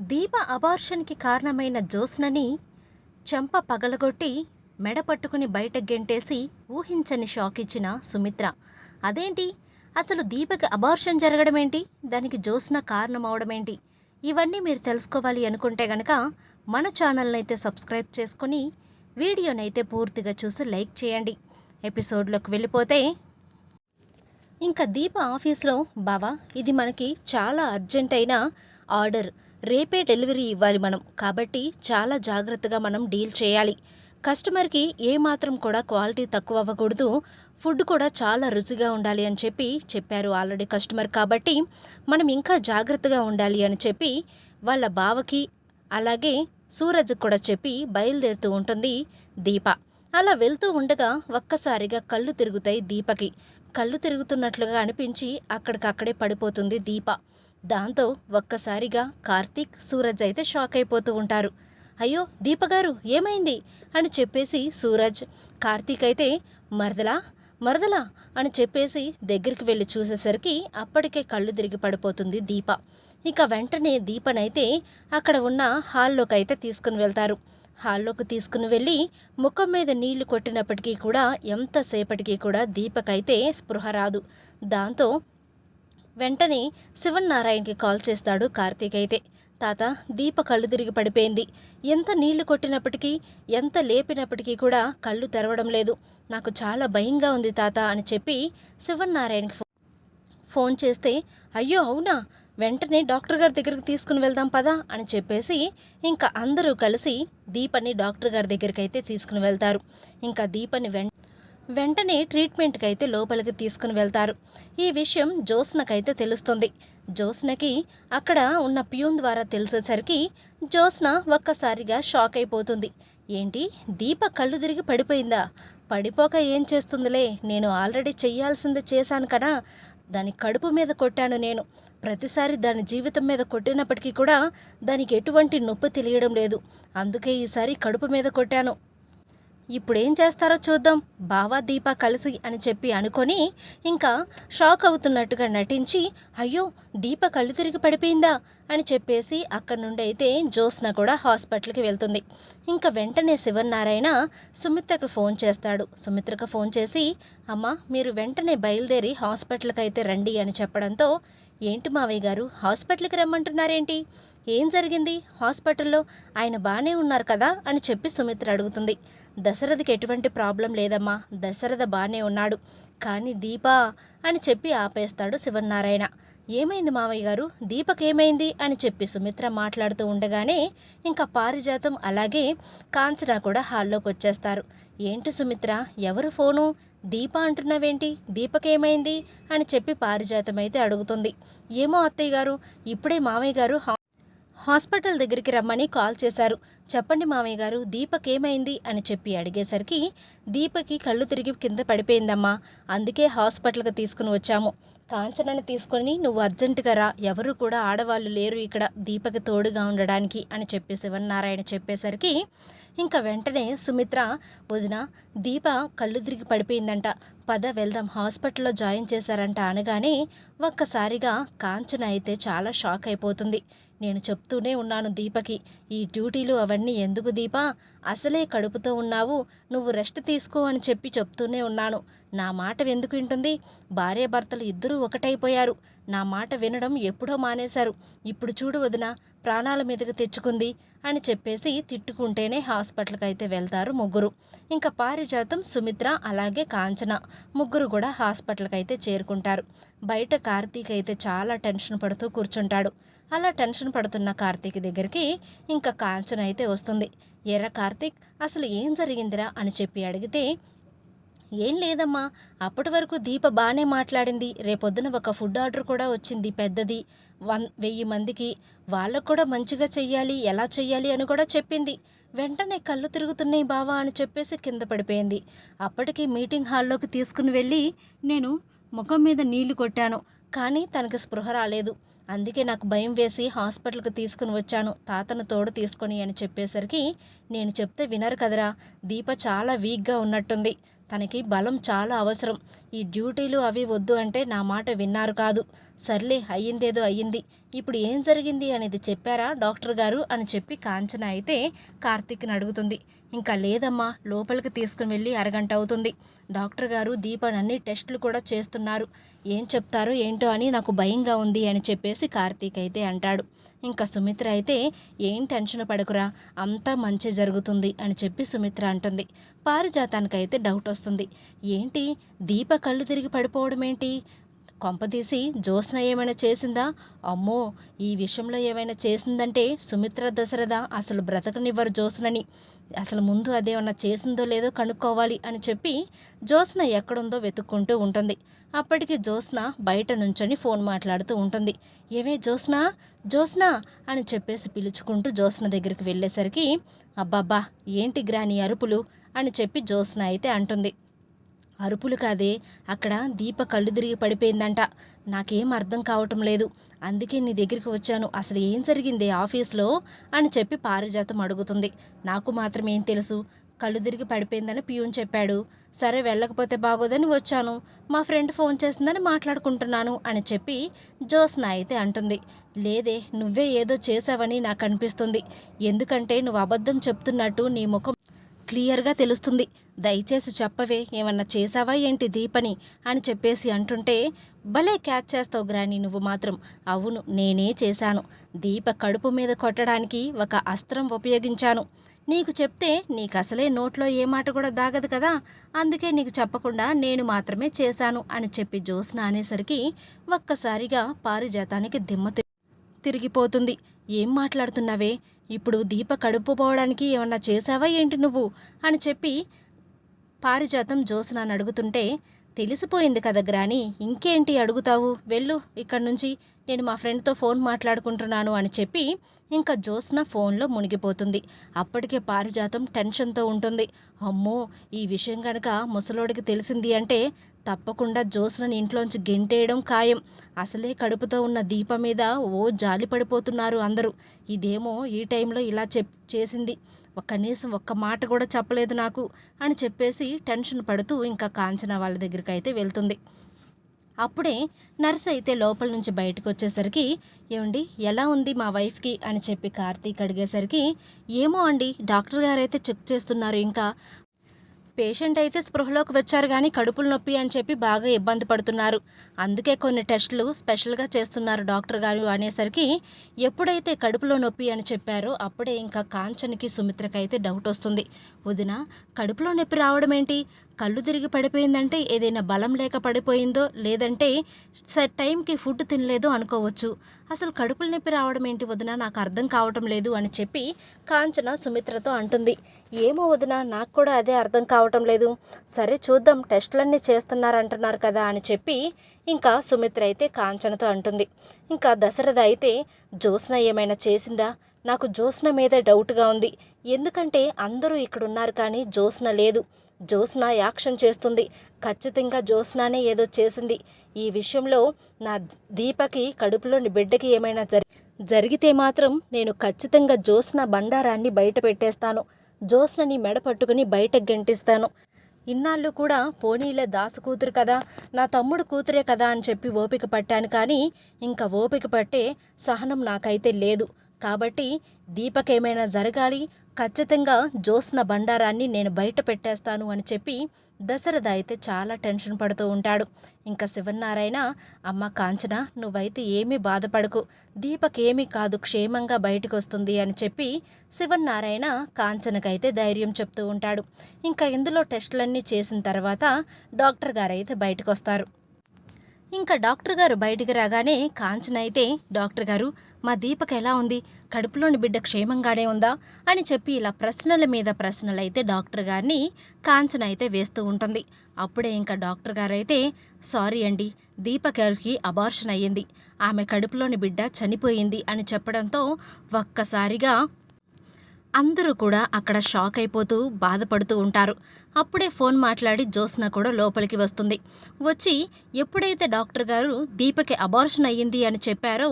దీప అబార్షన్‌కి కారణమైన జ్యోత్స్నని చెంప పగలగొట్టి, మెడ పట్టుకుని బయటకు గెంటేసి ఊహించని షాకిచ్చిన సుమిత్ర. అదేంటి? అసలు దీపకి అబార్షన్ జరగడమేంటి? దానికి జ్యోత్స్న కారణమవడమేంటి? ఇవన్నీ మీరు తెలుసుకోవాలి అనుకుంటే గనక మన ఛానల్‌నైతే సబ్స్క్రైబ్ చేసుకొని, వీడియోనైతే పూర్తిగా చూసి లైక్ చేయండి. ఎపిసోడ్‌లోకి వెళ్ళిపోతే ఇంకా దీప ఆఫీస్లో బావా ఇది మనకి చాలా అర్జెంట్ అయిన ఆర్డర్, రేపే డెలివరీ ఇవ్వాలి మనం, కాబట్టి చాలా జాగ్రత్తగా మనం డీల్ చేయాలి. కస్టమర్కి ఏమాత్రం కూడా క్వాలిటీ తక్కువ అవ్వకూడదు, ఫుడ్ కూడా చాలా రుచిగా ఉండాలి అని చెప్పారు ఆల్రెడీ కస్టమర్, కాబట్టి మనం ఇంకా జాగ్రత్తగా ఉండాలి అని చెప్పి వాళ్ళ బావకి అలాగే సూరజ్కి కూడా చెప్పి బయలుదేరుతూ ఉంటుంది దీప. అలా వెళ్తూ ఉండగా ఒక్కసారిగా కళ్ళు తిరుగుతాయి దీపకి. కళ్ళు తిరుగుతున్నట్లుగా అనిపించి అక్కడికక్కడే పడిపోతుంది దీప. దాంతో ఒక్కసారిగా కార్తీక్, సూరజ్ అయితే షాక్ అయిపోతూ ఉంటారు. అయ్యో దీపగారు ఏమైంది అని చెప్పేసి సూరజ్, కార్తీక్ అయితే మరదలా మరదలా అని చెప్పేసి దగ్గరికి వెళ్ళి చూసేసరికి అప్పటికే కళ్ళు తిరిగి పడిపోతుంది దీప. ఇక వెంటనే దీపనైతే అక్కడ ఉన్న హాల్లోకి అయితే తీసుకుని వెళ్తారు. హాల్లోకి తీసుకుని వెళ్ళి ముఖం మీద నీళ్లు కొట్టినప్పటికీ కూడా ఎంతసేపటికి కూడా దీపకైతే స్పృహ రాదు. దాంతో వెంటనే శివన్నారాయణకి కాల్ చేస్తాడు కార్తీక్ అయితే. తాత, దీప కళ్ళు తిరిగి పడిపోయింది, ఎంత నీళ్లు కొట్టినప్పటికీ ఎంత లేపినప్పటికీ కూడా కళ్ళు తెరవడం లేదు, నాకు చాలా భయంగా ఉంది తాత అని చెప్పి శివన్నారాయణకి ఫోన్ చేస్తే, అయ్యో అవునా, వెంటనే డాక్టర్ గారి దగ్గరికి తీసుకుని వెళ్దాం పదా అని చెప్పేసి ఇంకా అందరూ కలిసి దీపని డాక్టర్ గారి దగ్గరికి అయితే తీసుకుని వెళ్తారు. ఇంకా దీపని వెంటనే ట్రీట్మెంట్కి అయితే లోపలికి తీసుకుని వెళ్తారు. ఈ విషయం జ్యోత్స్నకైతే తెలుస్తుంది. జ్యోత్స్నకి అక్కడ ఉన్న ప్యూన్ ద్వారా తెలిసేసరికి జ్యోత్స్న ఒక్కసారిగా షాక్ అయిపోతుంది. ఏంటి, దీప కళ్ళు తిరిగి పడిపోయిందా? పడిపోక ఏం చేస్తుందిలే, నేను ఆల్రెడీ చెయ్యాల్సింది చేశాను కదా, దాని కడుపు మీద కొట్టాను నేను. ప్రతిసారి దాని జీవితం మీద కొట్టినప్పటికీ కూడా దానికి ఎటువంటి నొప్పి తెలియడం లేదు, అందుకే ఈసారి కడుపు మీద కొట్టాను. ఇప్పుడేం చేస్తారో చూద్దాం బావా దీప కలిసి అని చెప్పి అనుకొని ఇంకా షాక్ అవుతున్నట్టుగా నటించి, అయ్యో దీప కళ్ళు తిరిగి పడిపోయిందా అని చెప్పేసి అక్కడి నుండి అయితే జ్యోత్స్న కూడా హాస్పిటల్కి వెళ్తుంది. ఇంకా వెంటనే శివనారాయణ సుమిత్రకు ఫోన్ చేస్తాడు. సుమిత్రకు ఫోన్ చేసి, అమ్మ మీరు వెంటనే బయలుదేరి హాస్పిటల్కి అయితే రండి అని చెప్పడంతో, ఏంటి మావయ్య గారు హాస్పిటల్కి రమ్మంటున్నారేంటి, ఏం జరిగింది హాస్పిటల్లో, ఆయన బాగానే ఉన్నారు కదా అని చెప్పి సుమిత్ర అడుగుతుంది. దశరథకి ఎటువంటి ప్రాబ్లం లేదమ్మా, దశరథ బాగానే ఉన్నాడు, కానీ దీప అని చెప్పి ఆపేస్తాడు శివనారాయణ. ఏమైంది మావయ్య గారు, దీపకేమైంది అని చెప్పి సుమిత్ర మాట్లాడుతూ ఉండగానే ఇంకా పారిజాతం అలాగే కాంచన కూడా హాల్లోకి వచ్చేస్తారు. ఏంటి సుమిత్ర, ఎవరు ఫోను, దీప అంటున్నావేంటి, దీపకేమైంది అని చెప్పి పారిజాతం అయితే అడుగుతుంది. ఏమో అత్తయ్య గారు, ఇప్పుడే మావయ్య గారు హాస్పిటల్ దగ్గరికి రమ్మని కాల్ చేశారు, చెప్పండి మామయ్య గారు దీపకేమైంది అని చెప్పి అడిగేసరికి, దీపకి కళ్ళు తిరిగి కింద పడిపోయిందమ్మా, అందుకే హాస్పిటల్కి తీసుకుని వచ్చాము, కాంచనని తీసుకొని నువ్వు అర్జెంటుగా రా, ఎవరు కూడా ఆడవాళ్ళు లేరు ఇక్కడ దీపకి తోడుగా ఉండడానికి అని చెప్పి శివనారాయణ చెప్పేసరికి ఇంకా వెంటనే సుమిత్ర, వదిన దీప కళ్ళు తిరిగి పడిపోయిందంట, పద వెళ్దాం, హాస్పిటల్లో జాయిన్ చేశారంట అనగానే ఒక్కసారిగా కాంచన అయితే చాలా షాక్ అయిపోతుంది. నేను చెప్తూనే ఉన్నాను దీపకి, ఈ డ్యూటీలు అవన్నీ ఎందుకు దీపా, అసలే కడుపుతో ఉన్నావు, నువ్వు రెస్ట్ తీసుకో అని చెప్పి చెప్తూనే ఉన్నాను, నా మాట ఎందుకు వింటుంది, భార్యాభర్తలు ఇద్దరూ ఒకటైపోయారు, నా మాట వినడం ఎప్పుడో మానేశారు, ఇప్పుడు చూడు వదిన ప్రాణాల మీదకి తెచ్చుకుంది అని చెప్పేసి తిట్టుకుంటేనే హాస్పిటల్కి అయితే వెళ్తారు ముగ్గురు. ఇంకా పారిజాతం, సుమిత్ర అలాగే కాంచన ముగ్గురు కూడా హాస్పిటల్కి అయితే చేరుకుంటారు. బయట కార్తీక్ అయితే చాలా టెన్షన్ పడుతూ కూర్చుంటాడు. అలా టెన్షన్ పడుతున్న కార్తీక్ దగ్గరికి ఇంకా కాంచన అయితే వస్తుంది. ఎర్ర కార్తీక్, అసలు ఏం జరిగిందిరా అని చెప్పి అడిగితే, ఏం లేదమ్మా, అప్పటి వరకు దీప బాగానే మాట్లాడింది, రేపొద్దున ఒక ఫుడ్ ఆర్డర్ కూడా వచ్చింది పెద్దది, 1000 మందికి, వాళ్ళకు కూడా మంచిగా చెయ్యాలి, ఎలా చెయ్యాలి అని కూడా చెప్పింది, వెంటనే కళ్ళు తిరుగుతున్నాయి బావా అని చెప్పేసి కింద పడిపోయింది. అప్పటికి మీటింగ్ హాల్లోకి తీసుకుని వెళ్ళి నేను ముఖం మీద నీళ్లు కొట్టాను, కానీ తనకి స్పృహ రాలేదు, అందుకే నాకు భయం వేసి హాస్పిటల్కి తీసుకుని వచ్చాను, తాతను తోడు తీసుకొని అని చెప్పేసరికి, నేను చెప్తే వినరు కదరా, దీప చాలా వీక్గా ఉన్నట్టుంది, తనకి బలం చాలా అవసరం. ఈ డ్యూటీలు అవి వద్దు అంటే నా మాట విన్నారు కాదు. సర్లే అయ్యిందేదో అయ్యింది. ఇప్పుడు ఏం జరిగింది అనేది చెప్పారా డాక్టర్ గారు అని చెప్పి కాంచన అయితే కార్తీక్ని అడుగుతుంది. ఇంకా లేదమ్మా, లోపలికి తీసుకుని వెళ్ళి అరగంట అవుతుంది. డాక్టర్ గారు దీపాన్ని టెస్టులు కూడా చేస్తున్నారు. ఏం చెప్తారో ఏంటో అని నాకు భయంగా ఉంది అని చెప్పేసి కార్తీక్ అయితే అంటాడు. ఇంకా సుమిత్ర అయితే ఏం టెన్షన్ పడకురా, అంతా మంచి జరుగుతుంది అని చెప్పి సుమిత్ర అంటుంది. పారిజాతానికైతే డౌట్ వస్తుంది. ఏంటి దీప కళ్ళు తిరిగి పడిపోవడం ఏంటి? కొంపదీసి జ్యోత్స్న ఏమైనా చేసిందా? అమ్మో, ఈ విషయంలో ఏమైనా చేసిందంటే సుమిత్ర దశరథ అసలు బ్రతకనివ్వరు జ్యోత్స్నని. అసలు ముందు అదేమన్నా చేసిందో లేదో కనుక్కోవాలి అని చెప్పి జ్యోత్స్న ఎక్కడుందో వెతుక్కుంటూ ఉంటుంది. అప్పటికి జ్యోత్స్న బయట నుంచొని ఫోన్ మాట్లాడుతూ ఉంటుంది. ఏమే జ్యోత్స్న, జ్యోత్స్న అని చెప్పేసి పిలుచుకుంటూ జ్యోత్స్న దగ్గరికి వెళ్ళేసరికి అబ్బాబ్బా ఏంటి గ్రాని అరుపులు అని చెప్పి జ్యోత్స్న అయితే అంటుంది. అరుపులు కాదే, అక్కడ దీప కళ్ళు తిరిగి పడిపోయిందంట. నాకేం అర్థం కావటం లేదు, అందుకే నీ దగ్గరికి వచ్చాను. అసలు ఏం జరిగింది ఆఫీస్లో అని చెప్పి పారిజాతం అడుగుతుంది. నాకు మాత్రం ఏం తెలుసు, కళ్ళు తిరిగి పడిపోయిందని పియూన్ చెప్పాడు. సరే వెళ్ళకపోతే బాగోదని వచ్చాను. మా ఫ్రెండ్ ఫోన్ చేసిందని మాట్లాడుకుంటున్నాను అని చెప్పి జ్యోత్స్న అయితే అంటుంది. లేదే, నువ్వే ఏదో చేసావని నాకు అనిపిస్తుంది. ఎందుకంటే నువ్వు అబద్ధం చెప్తున్నట్టు నీ ముఖం క్లియర్గా తెలుస్తుంది. దయచేసి చెప్పవే, ఏమన్నా చేసావా ఏంటి దీపని అని చెప్పేసి అంటుంటే, భలే క్యాచ్ చేస్తావు గ్రాని నువ్వు మాత్రం. అవును, నేనే చేశాను. దీప కడుపు మీద కొట్టడానికి ఒక అస్త్రం ఉపయోగించాను. నీకు చెప్తే నీకు అసలే నోట్లో ఏ మాట కూడా దాగదు కదా, అందుకే నీకు చెప్పకుండా నేను మాత్రమే చేశాను అని చెప్పి జ్యోత్స్న అనేసరికి ఒక్కసారిగా పారిజాతానికి దిమ్మ తిరిగిపోతుంది. ఏం మాట్లాడుతున్నావే, ఇప్పుడు దీప కడుపు పోవడానికి ఏమన్నా చేశావా ఏంటి నువ్వు అని చెప్పి పారిజాతం జ్యోత్స్నని అడుగుతుంటే, తెలిసిపోయింది కదా గ్రాని, ఇంకేంటి అడుగుతావు, వెళ్ళు ఇక్కడి నుంచి, నేను మా ఫ్రెండ్తో ఫోన్ మాట్లాడుకుంటున్నాను అని చెప్పి ఇంకా జ్యోత్స్న ఫోన్లో మునిగిపోతుంది. అప్పటికే పారిజాతం టెన్షన్తో ఉంటుంది. అమ్మో, ఈ విషయం కనుక ముసలోడికి తెలిసింది అంటే తప్పకుండా జ్యోత్స్నని ఇంట్లోంచి గెంటేయడం ఖాయం. అసలే కడుపుతో ఉన్న దీప మీద ఓ జాలి పడిపోతున్నారు అందరూ. ఇదేమో ఈ టైంలో ఇలా చేసింది, కనీసం ఒక్క మాట కూడా చెప్పలేదు నాకు అని చెప్పేసి టెన్షన్ పడుతూ ఇంకా కాంచన వాళ్ళ దగ్గరికి అయితే వెళ్తుంది. అప్పుడే నర్స్ అయితే లోపల నుంచి బయటకు వచ్చేసరికి, ఏమండి ఎలా ఉంది మా వైఫ్కి అని చెప్పి కార్తీక్ అడిగేసరికి, ఏమో అండి, డాక్టర్ గారు అయితే చెక్ చేస్తున్నారు. ఇంకా పేషెంట్ అయితే స్పృహలోకి వచ్చారు కానీ కడుపులు నొప్పి అని చెప్పి బాగా ఇబ్బంది పడుతున్నారు. అందుకే కొన్ని టెస్టులు స్పెషల్గా చేస్తున్నారు డాక్టర్ గారు అనేసరికి, ఎప్పుడైతే కడుపులో నొప్పి అని చెప్పారో అప్పుడే ఇంకా కాంచనకి సుమిత్రకైతే డౌట్ వస్తుంది. వదిన, కడుపులో నొప్పి రావడం ఏంటి? కళ్ళు తిరిగి పడిపోయిందంటే ఏదైనా బలం లేక పడిపోయిందో, లేదంటే టైంకి ఫుడ్ తినలేదో అనుకోవచ్చు. అసలు కడుపుల నొప్పి రావడం ఏంటి వదిన, నాకు అర్థం కావటం లేదు అని చెప్పి కాంచన సుమిత్రతో అంటుంది. ఏమో వదిన, నాకు కూడా అదే అర్థం కావటం లేదు. సరే చూద్దాం, టెస్టులన్నీ చేస్తున్నారంటున్నారు కదా అని చెప్పి ఇంకా సుమిత్ర అయితే కాంచనతో అంటుంది. ఇంకా దశరథ అయితే, జ్యోత్స్న ఏమైనా చేసిందా? నాకు జ్యోత్స్న మీద డౌట్గా ఉంది. ఎందుకంటే అందరూ ఇక్కడున్నారు కానీ జ్యోత్స్న లేదు. జ్యోత్స్న యాక్షన్ చేస్తుంది. ఖచ్చితంగా జ్యోత్స్నానే ఏదో చేసింది. ఈ విషయంలో నా దీపకి కడుపులోని బిడ్డకి ఏమైనా జరిగితే మాత్రం నేను ఖచ్చితంగా జ్యోత్స్న బండారాన్ని బయట పెట్టేస్తాను. జ్యోత్స్నని మెడ పట్టుకుని బయటకు గెంటిస్తాను. ఇన్నాళ్ళు కూడా పోనీలే దాసు కూతురు కదా, నా తమ్ముడు కూతురే కదా అని చెప్పి ఓపిక పట్టాను, కానీ ఇంకా ఓపిక పట్టే సహనం నాకైతే లేదు. కాబట్టి దీపకేమైనా జరగాలి, ఖచ్చితంగా జ్యోత్స్న బండారాన్ని నేను బయట పెట్టేస్తాను అని చెప్పి దశరథ అయితే చాలా టెన్షన్ పడుతూ ఉంటాడు. ఇంకా శివనారాయణ, అమ్మ కాంచన, నువ్వైతే ఏమీ బాధపడకు, దీపకేమీ కాదు, క్షేమంగా బయటకు వస్తుంది అని చెప్పి శివనారాయణ కాంచనకైతే ధైర్యం చెప్తూ ఉంటాడు. ఇంకా ఇందులో టెస్టులన్నీ చేసిన తర్వాత డాక్టర్ గారు అయితే బయటకు వస్తారు. ఇంకా డాక్టర్ గారు బయటికి రాగానే కాంచన అయితే, డాక్టర్ గారు, మా దీపక్ ఎలా ఉంది, కడుపులోని బిడ్డ క్షేమంగానే ఉందా అని చెప్పి ఇలా ప్రశ్నల మీద ప్రశ్నలు అయితే డాక్టర్ గారిని కాంచన అయితే వేస్తూ ఉంటుంది. అప్పుడే ఇంకా డాక్టర్ గారు అయితే, సారీ అండి, దీపక్ గారికి అబార్షన్ అయ్యింది, ఆమె కడుపులోని బిడ్డ చనిపోయింది అని చెప్పడంతో ఒక్కసారిగా అందరూ కూడా అక్కడ షాక్ అయిపోతూ బాధపడుతూ ఉంటారు. అప్పుడే ఫోన్ మాట్లాడి జ్యోత్స్న కూడా లోపలికి వస్తుంది. వచ్చి ఎప్పుడైతే డాక్టర్ గారు దీపకి అబార్షన్ అయ్యింది అని చెప్పారో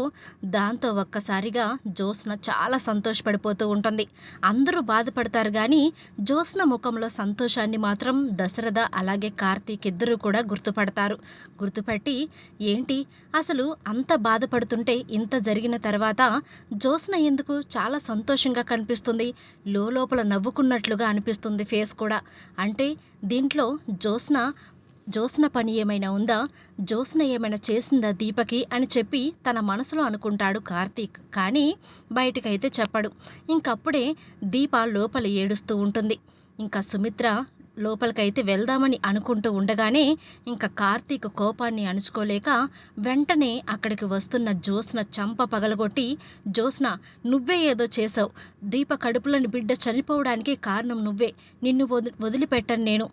దాంతో ఒక్కసారిగా జ్యోత్స్న చాలా సంతోషపడిపోతూ ఉంటుంది. అందరూ బాధపడతారు కానీ జ్యోత్స్న ముఖంలో సంతోషాన్ని మాత్రం దశరథ అలాగే కార్తీక్ ఇద్దరూ కూడా గుర్తుపడతారు. గుర్తుపట్టి ఏంటి అసలు అంత బాధపడుతుంటే ఇంత జరిగిన తర్వాత జ్యోత్స్న ఎందుకు చాలా సంతోషంగా కనిపిస్తుంది, లోపల నవ్వుకున్నట్లుగా అనిపిస్తుంది ఫేస్ కూడా. అంటే దీంట్లో జ్యోత్స్న పని ఏమైనా ఉందా, జ్యోత్స్న ఏమైనా చేసిందా దీపకి అని చెప్పి తన మనసులో అనుకుంటాడు కార్తీక్. కానీ బయటకైతే చెప్పడు. ఇంకప్పుడే దీప లోపల ఏడుస్తూ ఉంటుంది. ఇంకా సుమిత్ర లోపలికైతే వెళ్దామని అనుకుంటూ ఉండగానే ఇంకా కార్తీక్ కోపాన్ని అణుచుకోలేక వెంటనే అక్కడికి వస్తున్న జ్యోత్స్న చంప పగలగొట్టి, జ్యోత్స్న నువ్వే ఏదో చేసావు, దీప కడుపులోని బిడ్డ చనిపోవడానికి కారణం నువ్వే, నిన్ను వదిలిపెట్టను నేను.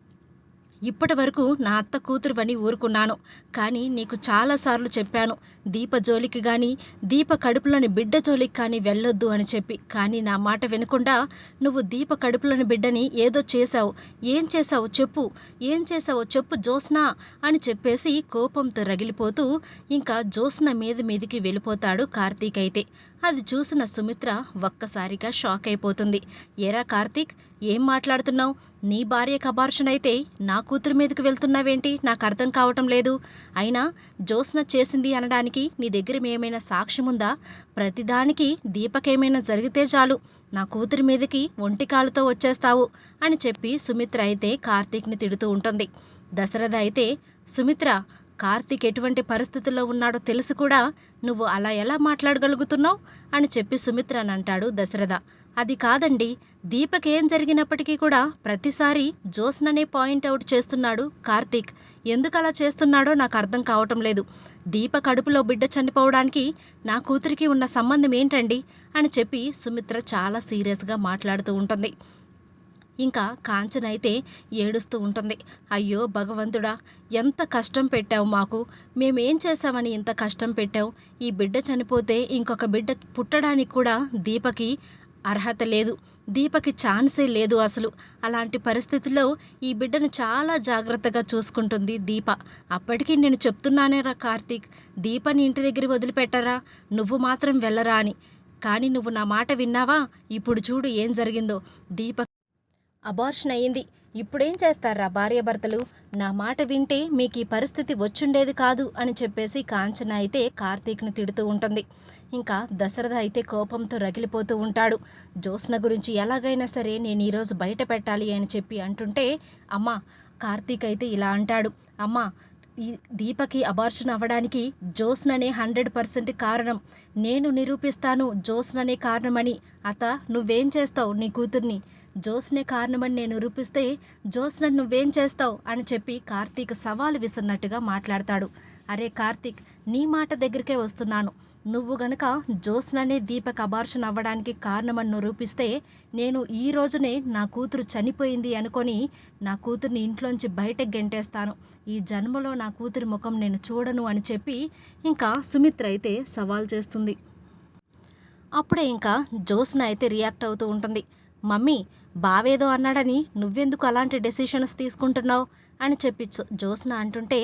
ఇప్పటి వరకు నా అత్త కూతురువని ఊరుకున్నాను, కానీ నీకు చాలాసార్లు చెప్పాను దీప జోలికి కానీ దీప కడుపులోని బిడ్డ జోలికి కానీ వెళ్ళొద్దు అని చెప్పి. కానీ నా మాట వినకుండా నువ్వు దీప కడుపులోని బిడ్డని ఏదో చేశావు. ఏం చేశావు చెప్పు, ఏం చేశావో చెప్పు జ్యోత్స్న అని చెప్పేసి కోపంతో రగిలిపోతూ ఇంకా జ్యోత్స్న మీదికి వెళ్ళిపోతాడు కార్తీక్ అయితే. అది చూసిన సుమిత్ర ఒక్కసారిగా షాక్ అయిపోతుంది. ఏరా కార్తీక్, ఏం మాట్లాడుతున్నావు? నీ భార్యకు అబార్షన్ అయితే నా కూతురు మీదకి వెళ్తున్నావేంటి? నాకు అర్థం కావటం లేదు. అయినా జ్యోత్స్న చేసింది అనడానికి నీ దగ్గర ఏమైనా సాక్ష్యం ఉందా? ప్రతిదానికి దీపకేమైనా జరిగితే చాలు నా కూతురి మీదకి ఒంటికాలుతో వచ్చేస్తావు అని చెప్పి సుమిత్ర అయితే కార్తీక్ని తిడుతూ ఉంటుంది. దశరథ అయితే, సుమిత్ర, కార్తీక్ ఎటువంటి పరిస్థితుల్లో ఉన్నాడో తెలుసు కూడా నువ్వు అలా ఎలా మాట్లాడగలుగుతున్నావు అని చెప్పి సుమిత్రని అంటాడు దశరథ. అది కాదండి, దీపక్ ఏం జరిగినప్పటికీ కూడా ప్రతిసారి జ్యోత్స్ననే పాయింట్అవుట్ చేస్తున్నాడు కార్తీక్. ఎందుకు అలా చేస్తున్నాడో నాకు అర్థం కావటం లేదు. దీప కడుపులో బిడ్డ చనిపోవడానికి నా కూతురికి ఉన్న సంబంధం ఏంటండి అని చెప్పి సుమిత్ర చాలా సీరియస్గా మాట్లాడుతూ ఉంటుంది. ఇంకా కాంచన అయితే ఏడుస్తూ ఉంటుంది. అయ్యో భగవంతుడా, ఎంత కష్టం పెట్టావు మాకు, మేమేం చేశామని ఇంత కష్టం పెట్టావు. ఈ బిడ్డ చనిపోతే ఇంకొక బిడ్డ పుట్టడానికి కూడా దీపకి అర్హత లేదు, దీపకి ఛాన్సే లేదు అసలు. అలాంటి పరిస్థితుల్లో ఈ బిడ్డను చాలా జాగ్రత్తగా చూసుకుంటుంది దీప. అప్పటికీ నేను చెప్తున్నానేరా కార్తీక్, దీపని ఇంటి దగ్గర వదిలిపెట్టరా, నువ్వు మాత్రం వెళ్ళరా అని. కానీ నువ్వు నా మాట విన్నావా? ఇప్పుడు చూడు ఏం జరిగిందో. దీప అబార్షన్ అయ్యింది. ఇప్పుడేం చేస్తారా భార్యాభర్తలు? నా మాట వింటే మీకు ఈ పరిస్థితి వచ్చుండేది కాదు అని చెప్పేసి కాంచన అయితే కార్తీక్ని తిడుతూ ఉంటుంది. ఇంకా దశరథ అయితే కోపంతో రగిలిపోతూ ఉంటాడు. జ్యోత్స్న గురించి ఎలాగైనా సరే నేను ఈరోజు బయట పెట్టాలి అని చెప్పి అంటుంటే, అమ్మ, కార్తీక్ అయితే ఇలా అంటాడు. అమ్మ, ఈ దీపకి అబార్షన్ అవ్వడానికి జ్యోత్స్ననే 100% కారణం. నేను నిరూపిస్తాను జ్యోత్స్ననే కారణమని. అత్త, నువ్వేం చేస్తావు నీ కూతుర్ని? జ్యోత్స్నే కారణమని నేను నిరూపిస్తే జ్యోత్స్న నువ్వేం చేస్తావు అని చెప్పి కార్తీక్ సవాలు విసిరినట్టుగా మాట్లాడతాడు. అరే కార్తీక్, నీ మాట దగ్గరికే వస్తున్నాను. నువ్వు గనక జ్యోత్స్ననే దీపక్ అబార్షన్ అవ్వడానికి కారణమని నిరూపిస్తే నేను ఈ రోజునే నా కూతురు చనిపోయింది అనుకొని నా కూతుర్ని ఇంట్లోంచి బయటకు గెంటేస్తాను. ఈ జన్మలో నా కూతురి ముఖం నేను చూడను అని చెప్పి ఇంకా సుమిత్ర అయితే సవాల్ చేస్తుంది. అప్పుడే ఇంకా జ్యోత్స్న అయితే రియాక్ట్ అవుతూ ఉంటుంది. మమ్మీ, బావేదో అన్నాడని నువ్వెందుకు అలాంటి డెసిషన్స్ తీసుకుంటున్నావు అని చెప్పి జ్యోత్స్న అంటుంటే,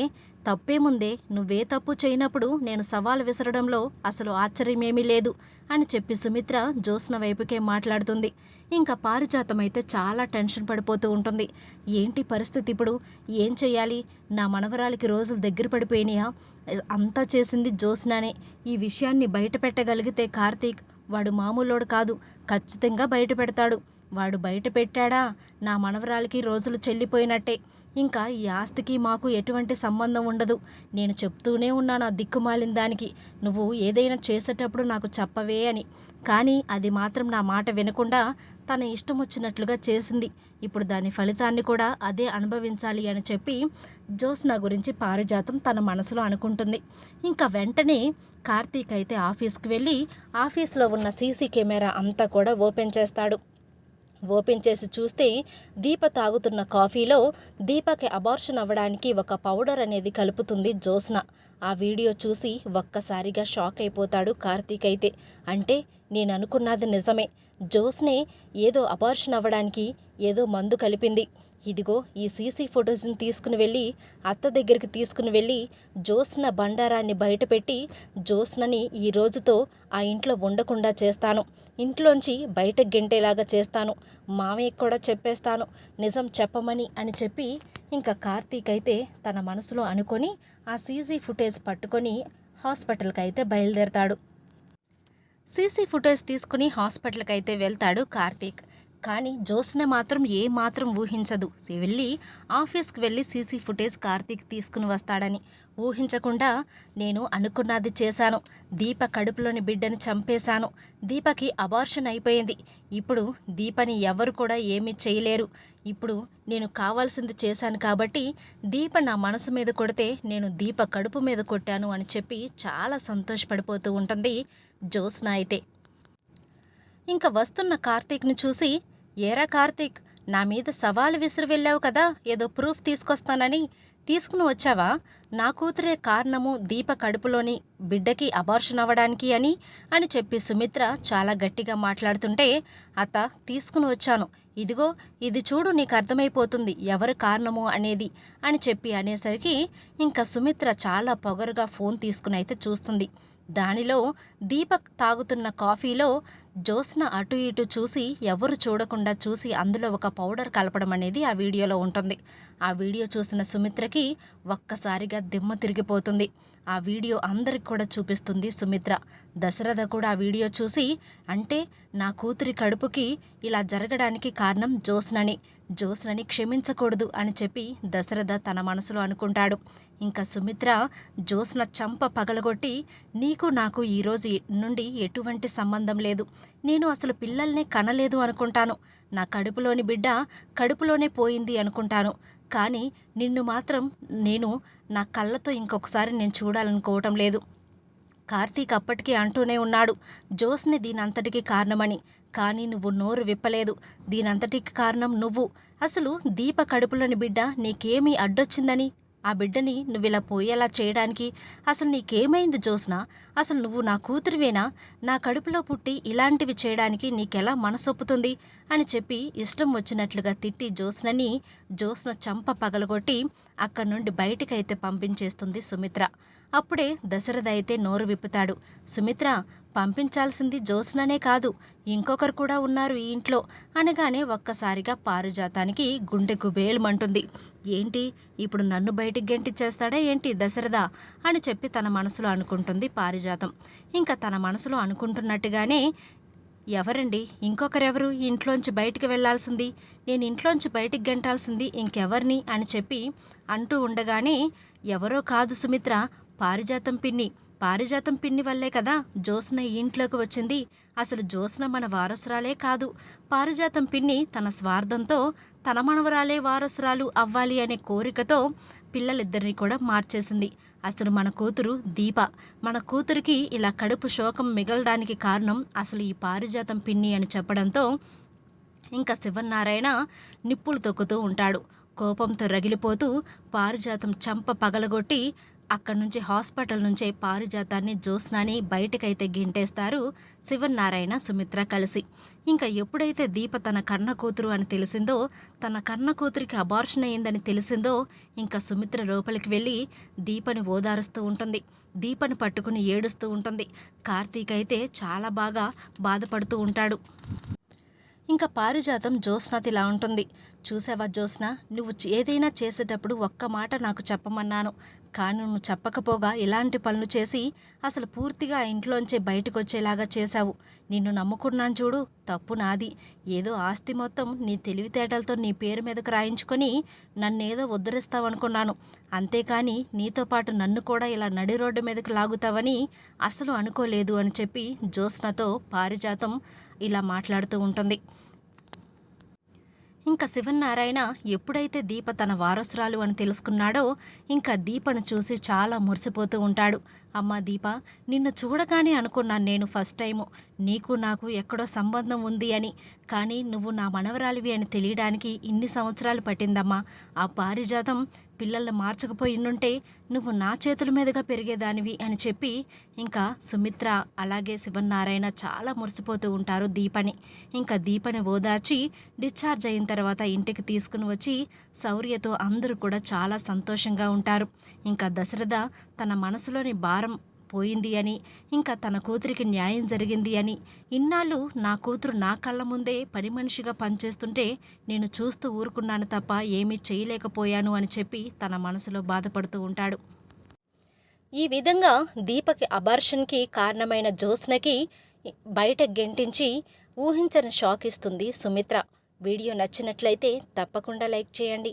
తప్పేముందే, నువ్వే తప్పు చేయనప్పుడు నేను సవాల్ విసరడంలో అసలు ఆశ్చర్యమేమీ లేదు అని చెప్పి సుమిత్ర జ్యోత్స్న వైపుకే మాట్లాడుతుంది. ఇంకా పారిజాతం అయితే చాలా టెన్షన్ పడిపోతూ ఉంటుంది. ఏంటి పరిస్థితి ఇప్పుడు? ఏం చెయ్యాలి? నా మనవరాలికి రోజులు దగ్గర పడిపోయినాయా? అంతా చేసింది జ్యోత్స్ననే. ఈ విషయాన్ని బయట పెట్టగలిగితే కార్తీక్ వాడు మామూలోడు కాదు, ఖచ్చితంగా బయట పెడతాడు. వాడు బయట పెట్టాడా నా మనవరాలికి రోజులు చెల్లిపోయినట్టే. ఇంకా ఈ ఆస్తికి మాకు ఎటువంటి సంబంధం ఉండదు. నేను చెప్తూనే ఉన్నాను ఆ దిక్కుమాలిన దానికి, నువ్వు ఏదైనా చేసేటప్పుడు నాకు చెప్పవే అని. కానీ అది మాత్రం నా మాట వినకుండా తన ఇష్టం వచ్చినట్లుగా చేసింది. ఇప్పుడు దాని ఫలితాన్ని కూడా అదే అనుభవించాలి అని చెప్పి జ్యోత్స్న గురించి పారిజాతం తన మనసులో అనుకుంటుంది. ఇంకా వెంటనే కార్తీక్ అయితే ఆఫీస్కి వెళ్ళి ఆఫీస్లో ఉన్న సీసీ కెమెరా అంతా కూడా ఓపెన్ చేస్తాడు. ఓపెన్ చేసి చూస్తే దీప తాగుతున్న కాఫీలో దీపకి అబార్షన్ అవ్వడానికి ఒక పౌడర్ అనేది కలుపుతుంది జ్యోత్స్న. ఆ వీడియో చూసి ఒక్కసారిగా షాక్ అయిపోతాడు కార్తీక్ అయితే. అంటే నేను అనుకున్నది నిజమే, జ్యోత్స్నే ఏదో అబార్షన్ అవ్వడానికి ఏదో మందు కలిపింది. ఇదిగో ఈ సీసీ ఫొటోస్ని తీసుకుని వెళ్ళి అత్త దగ్గరికి తీసుకుని వెళ్ళి జ్యోత్స్న బండారాన్ని బయటపెట్టి జ్యోత్స్నని ఈ రోజుతో ఆ ఇంట్లో ఉండకుండా చేస్తాను, ఇంట్లోంచి బయట గెంటేలాగా చేస్తాను, మామయ్యకి కూడా చెప్పేస్తాను నిజం చెప్పమని అని చెప్పి ఇంకా కార్తీక్ అయితే తన మనసులో అనుకొని ఆ సీసీ ఫుటేజ్ పట్టుకొని హాస్పిటల్కి అయితే బయలుదేరతాడు. సీసీ ఫుటేజ్ తీసుకుని హాస్పిటల్కి అయితే వెళ్తాడు కార్తీక్. కానీ జ్యోత్స్న మాత్రం ఏమాత్రం ఊహించదు వెళ్ళి ఆఫీస్కి వెళ్ళి సీసీ ఫుటేజ్ కార్తీక్ తీసుకుని వస్తాడని. ఊహించకుండా నేను అనుకున్నది చేశాను, దీప కడుపులోని బిడ్డని చంపేశాను, దీపకి అబార్షన్ అయిపోయింది, ఇప్పుడు దీపని ఎవరు కూడా ఏమీ చేయలేరు, ఇప్పుడు నేను కావాల్సింది చేశాను కాబట్టి దీప నా మనసు మీద కొడితే నేను దీప కడుపు మీద కొట్టాను అని చెప్పి చాలా సంతోషపడిపోతూ ఉంటుంది జ్యోత్స్న అయితే. ఇంకా వస్తున్న కార్తీక్ని చూసి, ఏరా కార్తీక్, నా మీద సవాలు విసిరి వెళ్ళావు కదా ఏదో ప్రూఫ్ తీసుకొస్తానని, తీసుకుని వచ్చావా? నా కూతురే కారణము దీప కడుపులోని బిడ్డకి అబార్షన్ అవ్వడానికి అని చెప్పి సుమిత్ర చాలా గట్టిగా మాట్లాడుతుంటే, అత్త తీసుకుని వచ్చాను, ఇదిగో ఇది చూడు నీకు అర్థమైపోతుంది ఎవరు కారణము అనేది అని చెప్పి అనేసరికి ఇంకా సుమిత్ర చాలా పొగరుగా ఫోన్ తీసుకుని అయితే చూస్తుంది. దానిలో దీపక్ తాగుతున్న కాఫీలో జ్యోత్స్న అటు ఇటు చూసి ఎవరు చూడకుండా చూసి అందులో ఒక పౌడర్ కలపడం అనేది ఆ వీడియోలో ఉంటుంది. ఆ వీడియో చూసిన సుమిత్రకి ఒక్కసారిగా దిమ్మ తిరిగిపోతుంది. ఆ వీడియో అందరికి కూడా చూపిస్తుంది సుమిత్ర. దశరథ కూడా ఆ వీడియో చూసి, అంటే నా కూతురి కడుపుకి ఇలా జరగడానికి కారణం జ్యోత్స్నని క్షమించకూడదు అని చెప్పి దశరథ తన మనసులో అనుకుంటాడు. ఇంకా సుమిత్ర జ్యోత్స్న చంప పగలగొట్టి, నీకు నాకు ఈరోజు నుండి ఎటువంటి సంబంధం లేదు, నేను అసలు పిల్లల్నే కనలేదు అనుకుంటాను, నా కడుపులోని బిడ్డ కడుపులోనే పోయింది అనుకుంటాను, కానీ నిన్ను మాత్రం నేను నా కళ్ళతో ఇంకొకసారి నేను చూడాలనుకోవటం లేదు. కార్తీక్ అప్పటికీ అంటూనే ఉన్నాడు జ్యోత్స్న దీనంతటికి కారణమని, కానీ నువ్వు నోరు విప్పలేదు, దీనంతటికి కారణం నువ్వు. అసలు దీప కడుపులోని బిడ్డ నీకేమీ అడ్డొచ్చిందని ఆ బిడ్డని నువ్విలా పోయేలా చేయడానికి అసలు నీకేమైంది జ్యోత్స్న? అసలు నువ్వు నా కూతురివేనా? నా కడుపులో పుట్టి ఇలాంటివి చేయడానికి నీకెలా మనసొప్పుతుంది అని చెప్పి ఇష్టం వచ్చినట్లుగా తిట్టి జ్యోత్స్న చంప పగలగొట్టి అక్కడి నుండి బయటికైతే పంపించేస్తుంది సుమిత్ర. అప్పుడే దశరథ అయితే నోరు విప్పుతాడు. సుమిత్ర, పంపించాల్సింది జ్యోత్స్ననే కాదు, ఇంకొకరు కూడా ఉన్నారు ఈ ఇంట్లో అనగానే ఒక్కసారిగా పారిజాతానికి గుండె గుబేలుమంటుంది. ఏంటి ఇప్పుడు నన్ను బయటికి గెంటిచ్చేస్తాడా ఏంటి దశరథ అని చెప్పి తన మనసులో అనుకుంటుంది పారిజాతం. ఇంకా తన మనసులో అనుకుంటున్నట్టుగానే, ఎవరండి ఇంకొకరెవరు ఇంట్లోంచి బయటికి వెళ్లాల్సింది, నేను ఇంట్లోంచి బయటికి గెంటాల్సింది ఇంకెవరిని అని చెప్పి అంటూ ఉండగానే, ఎవరో కాదు సుమిత్ర, పారిజాతం పిన్ని వల్లే కదా జ్యోత్స్న ఈ ఇంట్లోకి వచ్చింది. అసలు జ్యోత్స్న మన వారసురాలే కాదు, పారిజాతం పిన్ని తన స్వార్థంతో తన మనవరాలే వారసురాలు అవ్వాలి అనే కోరికతో పిల్లలిద్దరినీ కూడా మార్చేసింది. అసలు మన కూతురు దీప, మన కూతురికి ఇలా కడుపు శోకం మిగలడానికి కారణం అసలు ఈ పారిజాతం పిన్ని అని చెప్పడంతో ఇంకా శివనారాయణ నిప్పులు తొక్కుతూ ఉంటాడు. కోపంతో రగిలిపోతూ పారిజాతం చంప పగలగొట్టి అక్కడి నుంచి హాస్పిటల్ నుంచే పారిజాతాన్ని జ్యోత్స్నని బయటకైతే గింటేస్తారు శివనారాయణ సుమిత్ర కలిసి. ఇంకా ఎప్పుడైతే దీప తన కన్న కూతురు అని తెలిసిందో, తన కన్న కూతురికి అబార్షన్ అయిందని తెలిసిందో, ఇంకా సుమిత్ర లోపలికి వెళ్ళి దీపని ఓదారుస్తూ ఉంటుంది, దీపని పట్టుకుని ఏడుస్తూ ఉంటుంది. కార్తీక్ అయితే చాలా బాగా బాధపడుతూ ఉంటాడు. ఇంకా పారిజాతం జ్యోత్స్నది ఇలా ఉంటుంది, చూసావా జ్యోత్స్న, నువ్వు ఏదైనా చేసేటప్పుడు ఒక్క మాట నాకు చెప్పమన్నాను, కానీ నువ్వు చెప్పకపోగా ఇలాంటి పనులు చేసి అసలు పూర్తిగా ఇంట్లోంచే బయటకు వచ్చేలాగా చేశావు. నిన్ను నమ్ముకున్నాను చూడు, తప్పు నాది. ఏదో ఆస్తి మొత్తం నీ తెలివితేటలతో నీ పేరు మీదకు రాయించుకొని నన్నేదో ఉద్ధరిస్తావనుకున్నాను, అంతేకాని నీతో పాటు నన్ను కూడా ఇలా నడి రోడ్డు మీదకు లాగుతావని అసలు అనుకోలేదు అని చెప్పి జ్యోత్స్నతో పారిజాతం ఇలా మాట్లాడుతూ ఉంటుంది. ఇంకా శివనారాయణ ఎప్పుడైతే దీప తన వారసురాలు అని తెలుసుకున్నాడో ఇంకా దీపను చూసి చాలా మురిసిపోతూ ఉంటాడు. అమ్మా దీప, నిన్ను చూడగానే అనుకున్నాను నేను ఫస్ట్ టైము నీకు నాకు ఎక్కడో సంబంధం ఉంది అని. కానీ నువ్వు నా మనవరాలివి అని తెలియడానికి ఇన్ని సంవత్సరాలు పట్టిందమ్మా. ఆ పారిజాతం పిల్లల్ని మార్చకపోయినుంటే నువ్వు నా చేతుల మీదుగా పెరిగేదానివి అని చెప్పి ఇంకా సుమిత్ర అలాగే శివనారాయణ చాలా మురిసిపోతూ ఉంటారు దీపని. ఇంకా దీపని ఓదార్చి డిశ్చార్జ్ అయిన తర్వాత ఇంటికి తీసుకుని వచ్చి శౌర్యతో అందరూ కూడా చాలా సంతోషంగా ఉంటారు. ఇంకా దశరథ తన మనసులోని భారం పోయింది అని, ఇంకా తన కూతురికి న్యాయం జరిగింది అని, ఇన్నాళ్ళు నా కూతురు నా కళ్ళ ముందే పని మనిషిగా పనిచేస్తుంటే నేను చూస్తూ ఊరుకున్నాను తప్ప ఏమీ చేయలేకపోయాను అని చెప్పి తన మనసులో బాధపడుతూ ఉంటాడు. ఈ విధంగా దీపకి అబార్షన్కి కారణమైన జ్యోత్స్నకి బయట గెంటించి ఊహించని షాక్ ఇస్తుంది సుమిత్ర. వీడియో నచ్చినట్లయితే తప్పకుండా లైక్ చేయండి.